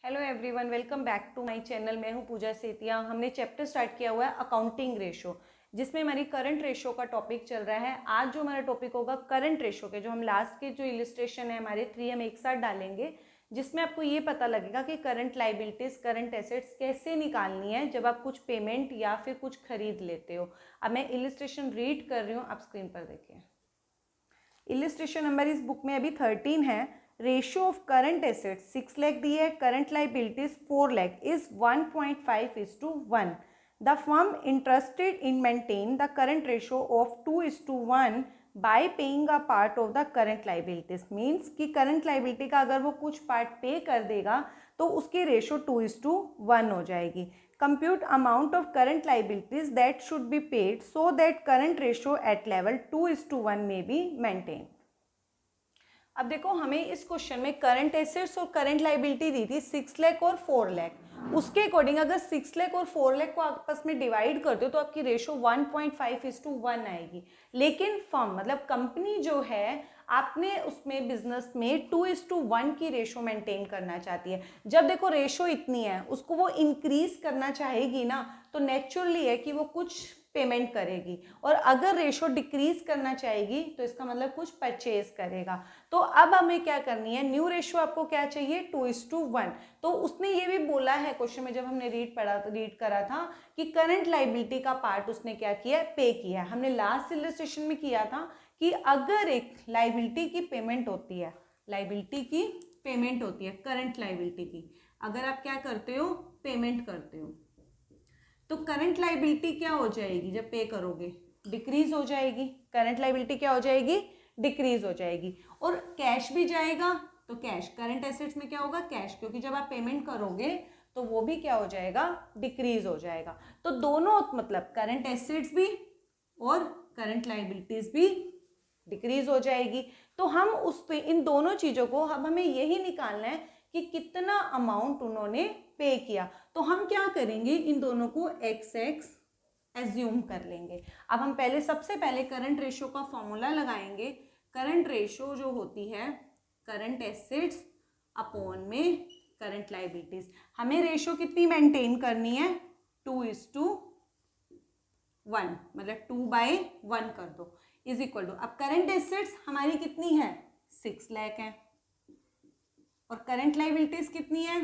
Hello everyone, welcome back to my channel. मैं हूं पूजा सेतिया। हमने चैप्टर स्टार्ट किया हुआ है अकाउंटिंग रेशो, जिसमें हमारी करंट रेशो का टॉपिक चल रहा है। आज जो हमारा टॉपिक होगा करंट रेशो के, जो हम लास्ट के जो इलिस्ट्रेशन है हमारे 3 हम एक साथ डालेंगे, जिसमें आपको ये पता लगेगा कि करंट लाइबिलिटीज करंट एसेट्स कैसे निकालनी है जब आप कुछ पेमेंट या फिर कुछ खरीद लेते हो। अब मैं इलिस्ट्रेशन रीड कर रही हूँ, आप स्क्रीन पर देखिए। इलिस्ट्रेशन नंबर इस बुक में अभी 13 है। Ratio of current assets 6 lakh दी है, current liabilities 4 lakh is 1.5:1. The firm interested in maintain the current ratio of 2:1 by paying a part of the current liabilities. Means कि करंट लाइबिलिटी का अगर वो कुछ पार्ट पे कर देगा तो उसकी रेशियो 2:1 हो जाएगी। Compute amount of current liabilities that should be paid so that current ratio at level 2:1 में बी मेंटेन। अब देखो, हमें इस क्वेश्चन में करंट एसेट्स और करंट लाइबिलिटी दी थी 6 लाख और 4 लाख। उसके अकॉर्डिंग अगर 6 लाख और 4 लाख को आपस में डिवाइड कर दो तो आपकी रेशो 1.5:1 आएगी। लेकिन फर्म मतलब कंपनी जो है, आपने उसमें बिजनेस में 2:1 की रेशो मेंटेन करना चाहती है। जब देखो रेशो इतनी है, उसको वो इंक्रीज करना चाहेगी ना, तो नेचुरली है कि वो कुछ पेमेंट करेगी। और अगर रेशो डिक्रीज करना चाहेगी तो इसका मतलब कुछ परचेज करेगा। तो अब हमें क्या करनी है, न्यू रेशो आपको क्या चाहिए 2:1। तो उसने ये भी बोला है क्वेश्चन में, जब हमने रीड करा था कि करंट लाइबिलिटी का पार्ट उसने क्या किया, पे किया। हमने लास्ट इलस्ट्रेशन में किया था कि अगर एक लाइबिलिटी की पेमेंट होती है, लाइबिलिटी की पेमेंट होती है, करंट लाइबिलिटी की अगर आप क्या करते हो, पेमेंट करते हो, तो करंट लाइबिलिटी क्या हो जाएगी, जब पे करोगे डिक्रीज हो जाएगी। करंट लाइबिलिटी क्या हो जाएगी, डिक्रीज हो जाएगी। और कैश भी जाएगा, तो कैश करंट एसेट्स में क्या होगा, कैश, क्योंकि जब आप पेमेंट करोगे तो वो भी क्या हो जाएगा, डिक्रीज हो जाएगा। तो दोनों मतलब करंट एसेट्स भी और करंट लाइबिलिटीज भी डिक्रीज हो जाएगी। तो हम उस पे इन दोनों चीजों को, अब हमें यही निकालना है कि कितना अमाउंट उन्होंने पे किया। तो हम क्या करेंगे, इन दोनों को एक्स एक्स एज्यूम कर लेंगे। अब हम सबसे पहले करंट रेशो का फॉर्मूला लगाएंगे। करंट रेशो जो होती है करंट एसेट्स अपॉन में करंट लाइबिलिटीज। हमें रेशो कितनी मेंटेन करनी है, 2:1, मतलब 2/1 कर दो, इज इक्वल टू। अब करंट एसेट्स हमारी कितनी है, 6 लाख है, और करंट लाइबिलिटीज कितनी है,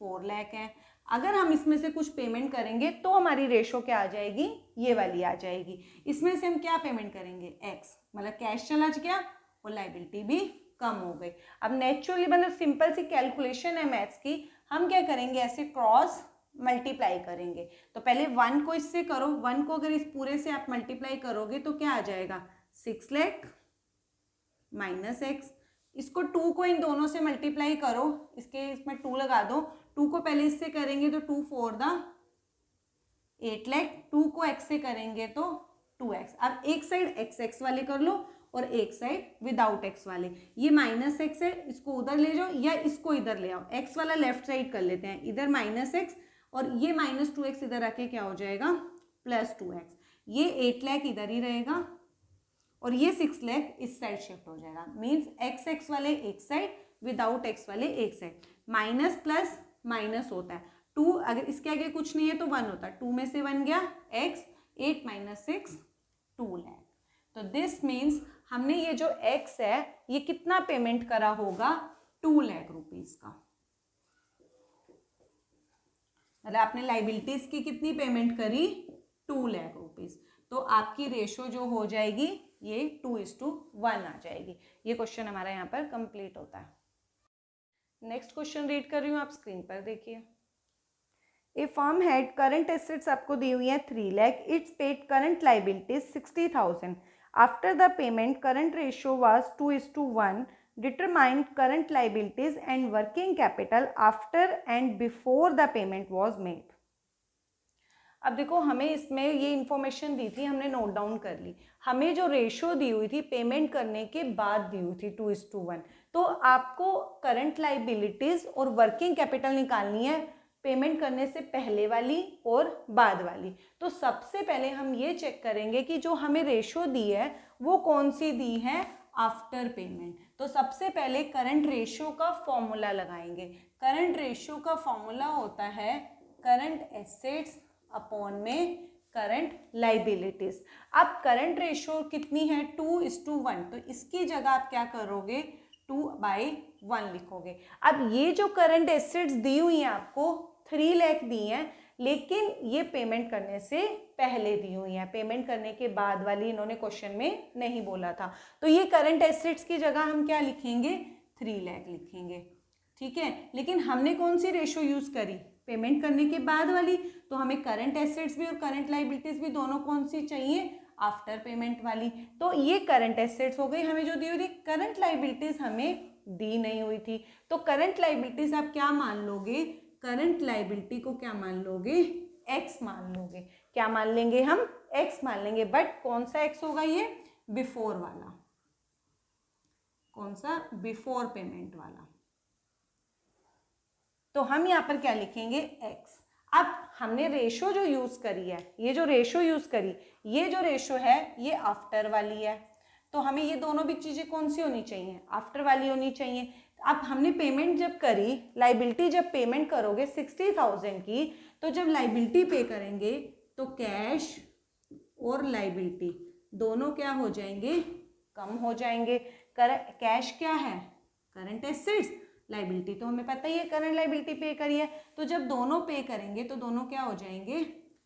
4 लाख है। अगर हम इसमें से कुछ पेमेंट करेंगे तो हमारी रेशो क्या आ जाएगी, ये वाली आ जाएगी। इसमें से हम क्या पेमेंट करेंगे, एक्स, मतलब कैश चला गया और लाइबिलिटी भी कम हो गई। अब नेचुरली मतलब सिंपल सी कैलकुलेशन है मैथ्स की, हम क्या करेंगे, ऐसे क्रॉस मल्टीप्लाई करेंगे। तो पहले 1 को इससे करो, 1 को अगर इस पूरे से आप मल्टीप्लाई करोगे तो क्या आ जाएगा, 6 लाख माइनस एक्स। इसको 2 को इन दोनों से मल्टीप्लाई करो, इसमें 2 लगा दो। 2 को पहले इससे करेंगे तो 2 4 दा 8 लाख, 2 को x से करेंगे तो 2x। अब एक साइड एक्स एक्स वाले कर लो और एक साइड विदाउट एक्स वाले। ये माइनस एक्स है, इसको उधर ले जाओ या इसको इधर ले आओ, एक्स वाला लेफ्ट साइड कर लेते हैं, इधर माइनस एक्स और ये -2x इधर आके क्या हो जाएगा, +2x। ये 8 लाख इधर ही रहेगा और ये 6 लाख इस साइड शिफ्ट हो जाएगा। मीन्स एक्स एक्स वाले एक साइड, विदाउट एक्स वाले एक साइड। माइनस प्लस माइनस होता है, 2 अगर इसके आगे कुछ नहीं है तो 1 होता है, 2 में से 1 गया एक्स, 8 - 6 2 लाख। तो दिस मीन्स हमने ये जो एक्स है ये कितना पेमेंट करा होगा, 2 लाख रुपीज का। मतलब आपने लाइबिलिटीज की कितनी पेमेंट करी, 2 लाख रुपीज। तो आपकी रेशो जो हो जाएगी ये 2:1 आ जाएगी। ये क्वेश्चन हमारा यहाँ पर कंप्लीट होता है। नेक्स्ट क्वेश्चन रीड कर रही हूँ, आप स्क्रीन पर देखिए। ए फर्म हैड करंट एसेट्स आपको दी हुई है 3 lakh, it's paid current liabilities 60,000। After the payment current ratio was 2:1। Determine current liabilities and working capital after and before the payment was made. अब देखो, हमें इसमें ये इन्फॉर्मेशन दी थी, हमने नोट डाउन कर ली। हमें जो रेशो दी हुई थी पेमेंट करने के बाद दी हुई थी 2:1। तो आपको करंट लाइबिलिटीज और वर्किंग कैपिटल निकालनी है पेमेंट करने से पहले वाली और बाद वाली। तो सबसे पहले हम ये चेक करेंगे कि जो हमें रेशो दी है वो कौन सी दी है, आफ्टर पेमेंट। तो सबसे पहले करंट रेशियो का फॉर्मूला लगाएंगे। करंट रेशियो का फॉर्मूला होता है करंट एसेट्स अपॉन में करंट लाइबिलिटीज। अब करंट रेशियो कितनी है 2:1, तो इसकी जगह आप क्या करोगे 2/1 लिखोगे। अब ये जो करंट एसेट्स दी हुई हैं आपको 3 लाख दी हैं, लेकिन ये पेमेंट करने से पहले दी हुई है, पेमेंट करने के बाद वाली इन्होंने क्वेश्चन में नहीं बोला था। तो ये करंट एसेट्स की जगह हम क्या लिखेंगे 3 लाख लिखेंगे, ठीक है। लेकिन हमने कौन सी रेशो यूज करी पेमेंट करने के बाद वाली, तो हमें करंट एसेट्स भी और करंट लाइबिलिटीज भी दोनों कौन सी चाहिए आफ्टर पेमेंट वाली। तो ये करंट एसेट्स हो गई हमें जो दी हुई थी, करंट लाइबिलिटीज हमें दी नहीं हुई थी। तो करंट लाइबिलिटीज आप क्या मान लोगे, करंट लाइबिलिटी को क्या मान लोगे एक्स मान लोगे। क्या मान लेंगे हम एक्स मान लेंगे, बट कौन सा एक्स होगा ये बिफोर वाला, कौन सा बिफोर पेमेंट वाला। तो हम यहाँ पर क्या लिखेंगे एक्स। अब हमने रेशो जो यूज करी है, ये जो रेशो यूज करी, ये जो रेशो है ये आफ्टर वाली है, तो हमें ये दोनों भी चीजें कौन सी होनी चाहिए आफ्टर वाली होनी चाहिए। अब हमने पेमेंट जब करी, लाइबिलिटी जब पेमेंट करोगे 60,000 की, तो जब लाइबिलिटी पे करेंगे तो कैश और लाइबिलिटी दोनों क्या हो जाएंगे कम हो जाएंगे। कैश क्या है करंट एसेट्स, लाइबिलिटी तो हमें पता ही है करंट लाइबिलिटी पे करी है, तो जब दोनों पे करेंगे तो दोनों क्या हो जाएंगे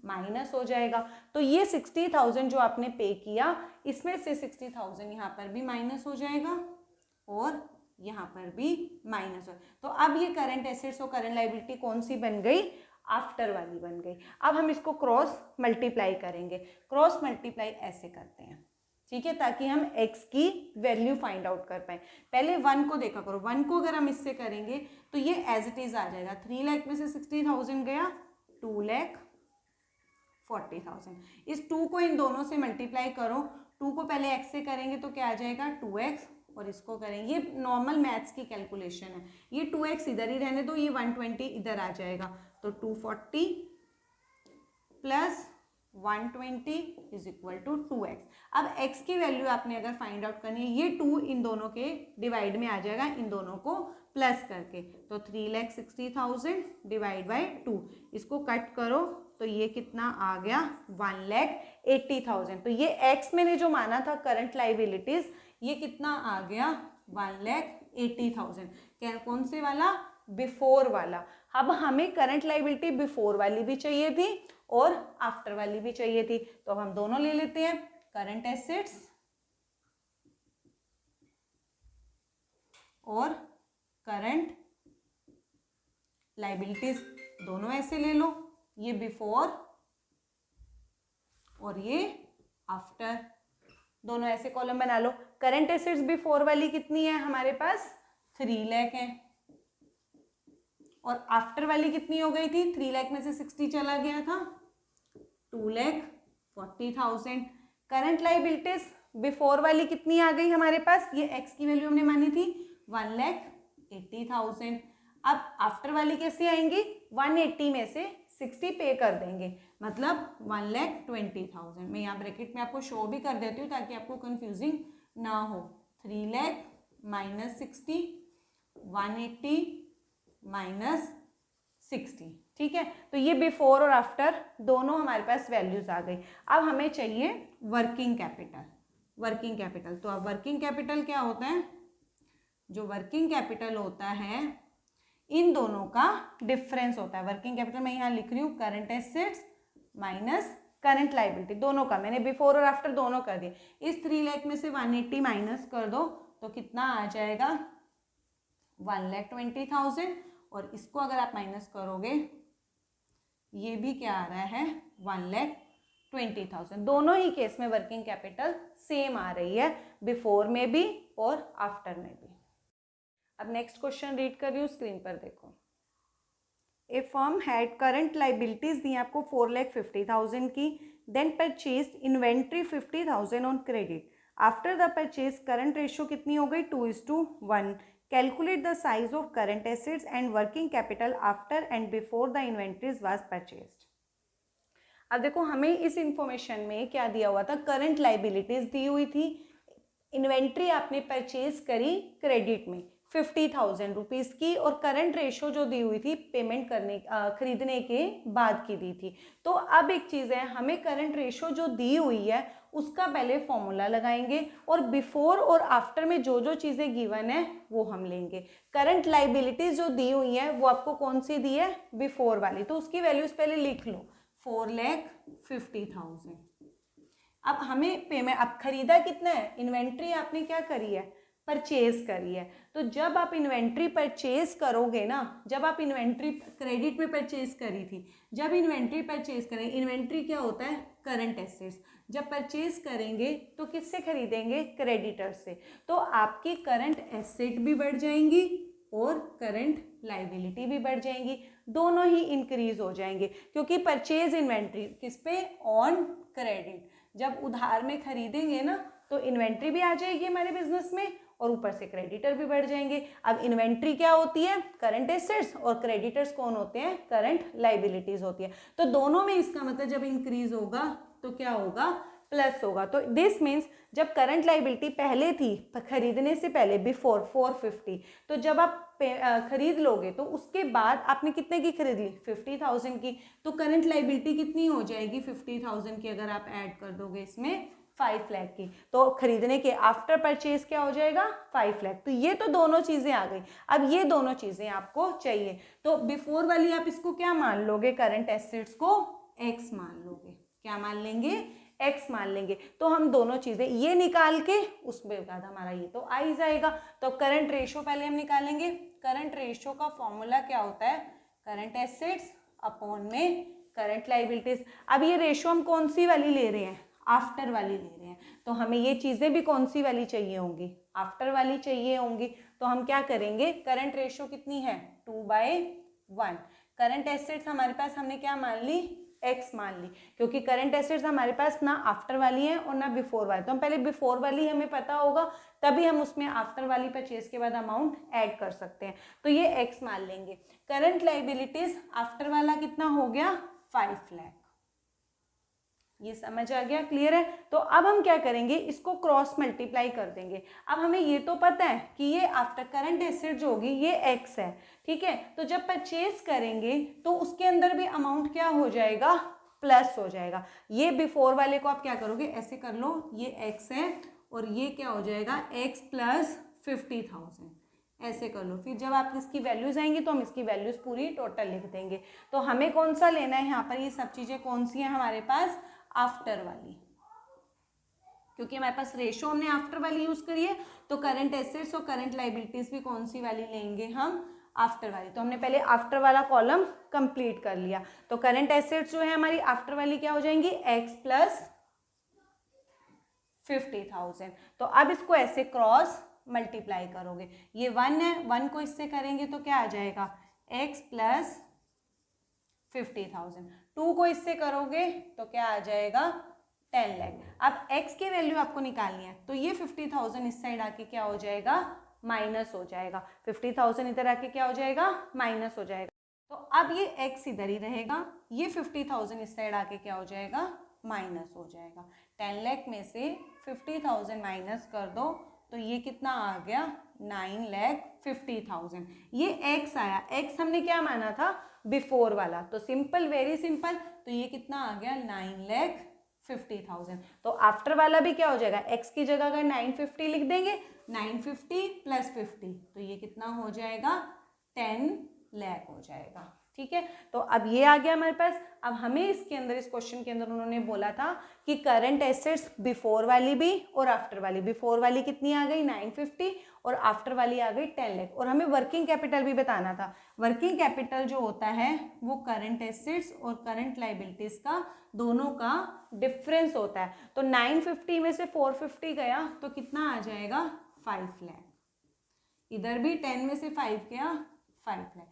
माइनस हो जाएगा। तो ये 60,000 जो आपने पे किया, इसमें से 60,000 यहाँ पर भी माइनस हो जाएगा और यहाँ पर भी माइनस हो। तो अब ये करंट एसेट्स और करंट लाइबिलिटी कौन सी बन गई आफ्टर वाली बन गई। अब हम इसको क्रॉस मल्टीप्लाई करेंगे। क्रॉस मल्टीप्लाई ऐसे करते हैं, ठीक है, ताकि हम x की वैल्यू फाइंड आउट कर पाए। पहले 1 को देखा करो, 1 को अगर हम इससे करेंगे तो ये एज इट इज आ जाएगा। 3 लाख में से 60,000 गया 2,40,000। इस 2 को इन दोनों से मल्टीप्लाई करो, 2 को पहले x से करेंगे तो क्या आ जाएगा 2x, और इसको करेंगे, ये नॉर्मल मैथ्स की कैलकुलेशन है, ये 2x इधर ही रहने दो, ये 120 इधर आ जाएगा, तो 240 plus 120 is equal to 2x। अब x की वैल्यू आपने अगर फाइंड आउट करनी है, ये 2 इन दोनों के डिवाइड में आ जाएगा, इन दोनों को प्लस करके, तो 3,60,000 डिवाइड बाई 2, इसको कट करो तो ये कितना आ गया 1,80,000। तो ये x मैंने जो माना था करंट लाइबिलिटीज, ये कितना आ गया 1,80,000। क्या कौन से वाला बिफोर वाला। अब हमें करंट लाइबिलिटी बिफोर वाली भी चाहिए थी और आफ्टर वाली भी चाहिए थी, तो हम दोनों ले लेते हैं, करंट एसेट्स और करंट लाइबिलिटीज दोनों ऐसे ले लो, ये बिफोर और ये आफ्टर, दोनों ऐसे कॉलम बना लो। करंट एसेट्स बिफोर वाली कितनी है हमारे पास 3 लाख है, और आफ्टर वाली कितनी हो गई थी 3 लाख में से 60 चला गया था 2,40,000। करंट लाइबिलिटीज बिफोर वाली कितनी आ गई हमारे पास, ये एक्स की वैल्यू हमने मानी थी 1,80,000। अब आफ्टर वाली कैसे आएंगी, 180 में से 60 पे कर देंगे, मतलब 1,20,000। मैं यहाँ ब्रैकेट में आपको शो भी कर देती हूँ ताकि आपको कंफ्यूजिंग ना हो। 3 लाख माइनस 60, 180 माइनस 60, ठीक है। तो ये बिफोर और आफ्टर दोनों हमारे पास वैल्यूज आ गई। अब हमें चाहिए वर्किंग कैपिटल। वर्किंग कैपिटल, तो अब वर्किंग कैपिटल क्या होता है, जो वर्किंग कैपिटल होता है इन दोनों का डिफरेंस होता है। वर्किंग कैपिटल मैं यहाँ लिख रही हूँ current assets minus current liability, दोनों का मैंने बिफोर और आफ्टर दोनों कर दिए। इस 3 लाख में से 180 माइनस कर दो तो कितना आ जाएगा 1,20,000, और इसको अगर आप माइनस करोगे ये भी क्या आ रहा है 1,20,000। दोनों ही केस में वर्किंग कैपिटल सेम आ रही है, बिफोर में भी और आफ्टर में भी। अब नेक्स्ट क्वेश्चन रीड कर रही हूँ, स्क्रीन पर देखो। A firm had current liabilities दी आपको 4,50,000 की, then purchase inventory 50,000 on credit. After the purchase current ratio कितनी हो गई 2:1। Calculate the size of current assets and working capital after and before the inventories was purchased. अब देखो हमें इस इंफॉर्मेशन में क्या दिया हुआ था, करंट लाइबिलिटीज दी हुई थी, इन्वेंट्री आपने परचेज करी क्रेडिट में 50,000 रुपीज़ की, और करंट रेशो जो दी हुई थी पेमेंट करने खरीदने के बाद की दी थी। तो अब एक चीज़ है, हमें करंट रेशो जो दी हुई है उसका पहले फॉर्मूला लगाएंगे, और बिफोर और आफ्टर में जो जो चीज़ें गिवन है वो हम लेंगे। करंट लाइबिलिटीज जो दी हुई है वो आपको कौन सी दी है, बिफोर वाली, तो उसकी वैल्यूज पहले लिख लो, 4,50,000। अब हमें पेमेंट, अब खरीदा कितना है, इन्वेंट्री आपने क्या करी है, परचेज करी है। तो जब आप इन्वेंट्री परचेज करोगे ना, जब आप इन्वेंट्री क्रेडिट में परचेज करी थी, जब इन्वेंट्री परचेज करें, इन्वेंट्री क्या होता है, करंट एसेट्स, जब परचेज करेंगे तो किससे खरीदेंगे, क्रेडिटर से। तो आपकी करंट एसेट भी बढ़ जाएंगी और करंट लाइबिलिटी भी बढ़ जाएंगी, दोनों ही इंक्रीज हो जाएंगे, क्योंकि परचेज इन्वेंट्री किस पे, ऑन क्रेडिट। जब उधार में खरीदेंगे ना तो इन्वेंट्री भी आ जाएगी हमारे बिजनेस में, और ऊपर से क्रेडिटर भी बढ़ जाएंगे। अब इन्वेंट्री क्या होती है, करंट एसेट्स, और क्रेडिटर्स कौन होते हैं, करंट लाइबिलिटीज होती है। तो दोनों में इसका मतलब जब इंक्रीज होगा तो क्या होगा, प्लस होगा। तो दिस मीन्स जब करंट लाइबिलिटी पहले थी खरीदने से पहले, बिफोर 450, तो जब आप खरीद लोगे तो उसके बाद आपने कितने की खरीद ली, 50,000 की, तो करंट लाइबिलिटी कितनी हो जाएगी 50,000 की, अगर आप ऐड कर दोगे इसमें 5 लाख की, तो खरीदने के आफ्टर परचेज क्या हो जाएगा, 5 लाख। तो ये तो दोनों चीजें आ गई। अब ये दोनों चीजें आपको चाहिए, तो बिफोर वाली आप इसको क्या मान लोगे, करंट एसेट्स को एक्स मान लोगे, क्या मान लेंगे, एक्स मान लेंगे। तो हम दोनों चीजें ये निकाल के उसमें बाद हमारा ये तो आ ही जाएगा। तो करंट रेशो पहले हम निकालेंगे। करंट रेशो का फॉर्मूला क्या होता है, करंट एसेट्स अपॉन में करंट लाइबिलिटीज। अब ये रेशो हम कौन सी वाली ले रहे हैं, आफ्टर वाली ले रहे हैं, तो हमें ये चीजें भी कौन सी वाली चाहिए होंगी, आफ्टर वाली चाहिए होंगी। तो हम क्या करेंगे, करंट रेशो कितनी है, 2/1। करंट एसेट्स हमारे पास हमने क्या मान ली, एक्स मान ली, क्योंकि करंट एसेट्स हमारे पास ना आफ्टर वाली है और ना बिफोर वाली, तो हम पहले बिफोर वाली हमें पता होगा तभी हम उसमें आफ्टर वाली परचेज के बाद अमाउंट ऐड कर सकते हैं, तो ये एक्स मान लेंगे। करंट लाइबिलिटीज आफ्टर वाला कितना हो गया, 5 लाख। ये समझ आ गया, क्लियर है। तो अब हम क्या करेंगे, इसको क्रॉस मल्टीप्लाई कर देंगे। अब हमें ये तो पता है कि ये आफ्टर करंट एसेट जो होगी ये एक्स है, ठीक है। तो जब परचेज करेंगे तो उसके अंदर भी अमाउंट क्या हो जाएगा, प्लस हो जाएगा। ये बिफोर वाले को आप क्या करोगे, ऐसे कर लो, ये एक्स है और ये क्या हो जाएगा, एक्स प्लस 50,000, ऐसे कर लो। फिर जब आप इसकी वैल्यूज आएंगी तो हम इसकी वैल्यूज पूरी टोटल लिख देंगे। तो हमें कौन सा लेना है यहाँ पर, ये सब चीजें कौन सी हैं हमारे पास, आफ्टर वाली, क्योंकि हमारे पास रेशो हमने आफ्टर वाली यूज करी है, तो करंट एसेट्स और करंट लाइबिलिटीज भी कौन सी वाली लेंगे हम, आफ्टर वाली। तो हमने पहले आफ्टर वाला कॉलम कंप्लीट कर लिया। तो करंट एसेट्स जो है हमारी आफ्टर वाली क्या हो जाएंगी, एक्स प्लस 50,000। तो अब इसको ऐसे क्रॉस मल्टीप्लाई करोगे, ये 1 है, 1 को इससे करेंगे तो क्या आ जाएगा, एक्स प्लस 50,000। 2 को इससे करोगे तो क्या आ जाएगा, 10 लाख। अब x की वैल्यू आपको निकालनी है, तो ये 50,000 इस साइड आके क्या हो जाएगा, माइनस हो जाएगा। 50,000 इधर आके क्या हो जाएगा, माइनस हो जाएगा। तो अब ये x इधर ही रहेगा, ये 50,000 इस साइड आके क्या हो जाएगा, माइनस हो जाएगा। 10 लाख में से 50,000 माइनस कर दो तो ये कितना आ गया, 9,50,000। ये x आया, x हमने क्या माना था, बिफोर वाला, तो सिंपल, वेरी सिंपल। तो ये कितना आ गया, 9,50,000। तो आफ्टर वाला भी क्या हो जाएगा, x की जगह अगर 950 लिख देंगे, 950 प्लस 50, तो ये कितना हो जाएगा, 10 लाख हो जाएगा, ठीक है। तो अब ये आ गया हमारे पास। अब हमें इसके अंदर, इस क्वेश्चन के अंदर उन्होंने बोला था कि करंट एसेट्स बिफोर वाली भी और आफ्टर वाली, बिफोर वाली कितनी आ गई, 950, और आफ्टर वाली आ गई 10 लाख। और हमें वर्किंग कैपिटल भी बताना था। वर्किंग कैपिटल जो होता है वो करंट एसेट्स और करंट लाइबिलिटीज का दोनों का डिफरेंस होता है। तो 950 में से 450 गया तो कितना आ जाएगा, 5 लाख। इधर भी 10 में से 5 गया, 5 लाख।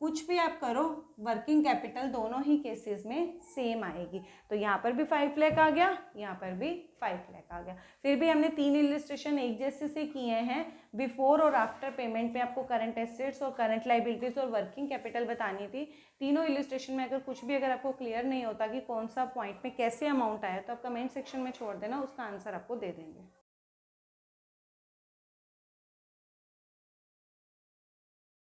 कुछ भी आप करो, वर्किंग कैपिटल दोनों ही केसेस में सेम आएगी। तो यहाँ पर भी 5 लाख आ गया, यहाँ पर भी 5 लाख आ गया। फिर भी हमने 3 इलस्ट्रेशन एक जैसे से किए हैं। बिफोर और आफ्टर पेमेंट में आपको करंट एसेट्स और करंट लाइबिलिटीज और वर्किंग कैपिटल बतानी थी। तीनों इलस्ट्रेशन में अगर कुछ भी अगर आपको क्लियर नहीं होता कि कौन सा पॉइंट में कैसे अमाउंट आया, तो आप कमेंट सेक्शन में छोड़ देना, उसका आंसर आपको दे देंगे।